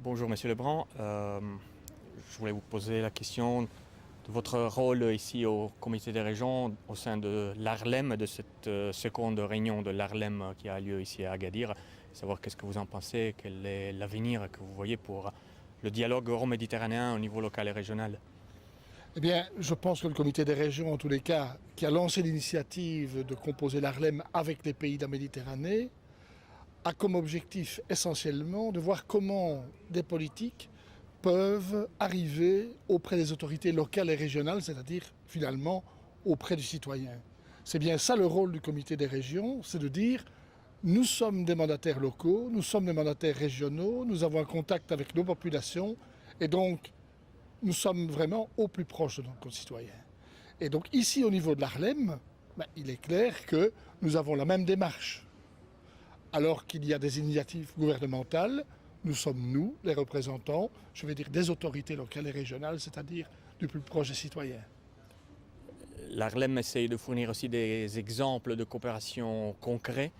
Bonjour Monsieur Lebrun. Je voulais vous poser la question de votre rôle ici au Comité des régions au sein de l'Arlem, de cette seconde réunion de l'Arlem qui a lieu ici à Agadir. Savoir qu'est-ce que vous en pensez, quel est l'avenir que vous voyez pour le dialogue euro-méditerranéen au niveau local et régional. Eh bien, je pense que le comité des régions, en tous les cas, qui a lancé l'initiative de composer l'Arlem avec les pays de la Méditerranée, a comme objectif essentiellement de voir comment des politiques peuvent arriver auprès des autorités locales et régionales, c'est-à-dire finalement auprès du citoyen. C'est bien ça le rôle du comité des régions, c'est de dire nous sommes des mandataires locaux, nous sommes des mandataires régionaux, nous avons un contact avec nos populations et donc nous sommes vraiment au plus proche de nos concitoyens. Et donc ici, au niveau de l'Arlem, il est clair que nous avons la même démarche. Alors qu'il y a des initiatives gouvernementales, nous sommes nous, les représentants, je vais dire des autorités locales et régionales, c'est-à-dire du plus proche des citoyens. L'Arlem essaye de fournir aussi des exemples de coopération concrets.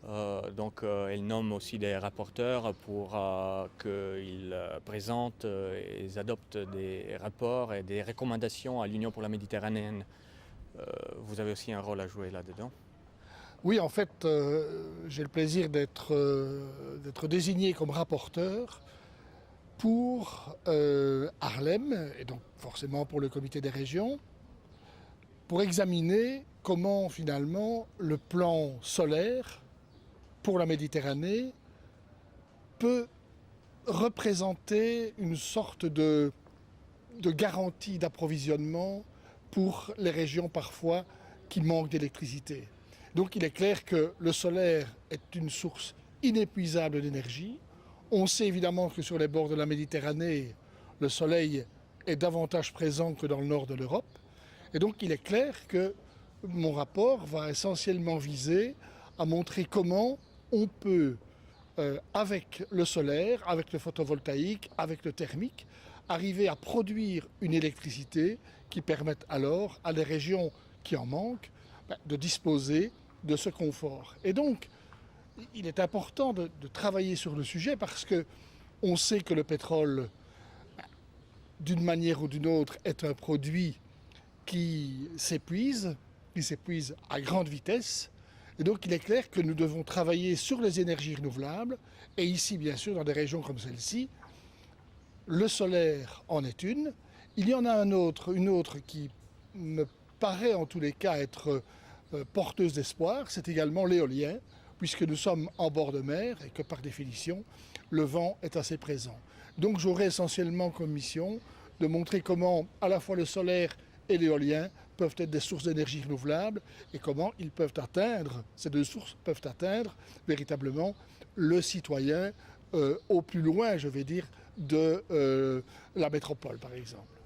Elle nomme aussi des rapporteurs pour qu'ils présentent et adoptent des rapports et des recommandations à l'Union pour la Méditerranée. Vous avez aussi un rôle à jouer là-dedans. Oui, en fait, j'ai le plaisir d'être désigné comme rapporteur pour Arlem, et donc forcément pour le comité des régions, pour examiner comment finalement le plan solaire pour la Méditerranée peut représenter une sorte de garantie d'approvisionnement pour les régions parfois qui manquent d'électricité. Donc il est clair que le solaire est une source inépuisable d'énergie. On sait évidemment que sur les bords de la Méditerranée, le soleil est davantage présent que dans le nord de l'Europe. Et donc il est clair que mon rapport va essentiellement viser à montrer comment on peut, avec le solaire, avec le photovoltaïque, avec le thermique, arriver à produire une électricité qui permette alors à des régions qui en manquent de disposer de ce confort. Et donc, il est important de travailler sur le sujet parce qu'on sait que le pétrole, d'une manière ou d'une autre, est un produit qui s'épuise à grande vitesse. Et donc il est clair que nous devons travailler sur les énergies renouvelables. Et ici, bien sûr, dans des régions comme celle-ci, le solaire en est une. Il y en a une autre qui me paraît en tous les cas être porteuse d'espoir, c'est également l'éolien, puisque nous sommes en bord de mer et que par définition, le vent est assez présent. Donc j'aurai essentiellement comme mission de montrer comment à la fois le solaire et l'éolien peuvent être des sources d'énergie renouvelables et comment ils peuvent atteindre, ces deux sources peuvent atteindre véritablement le citoyen au plus loin, je vais dire, de la métropole par exemple.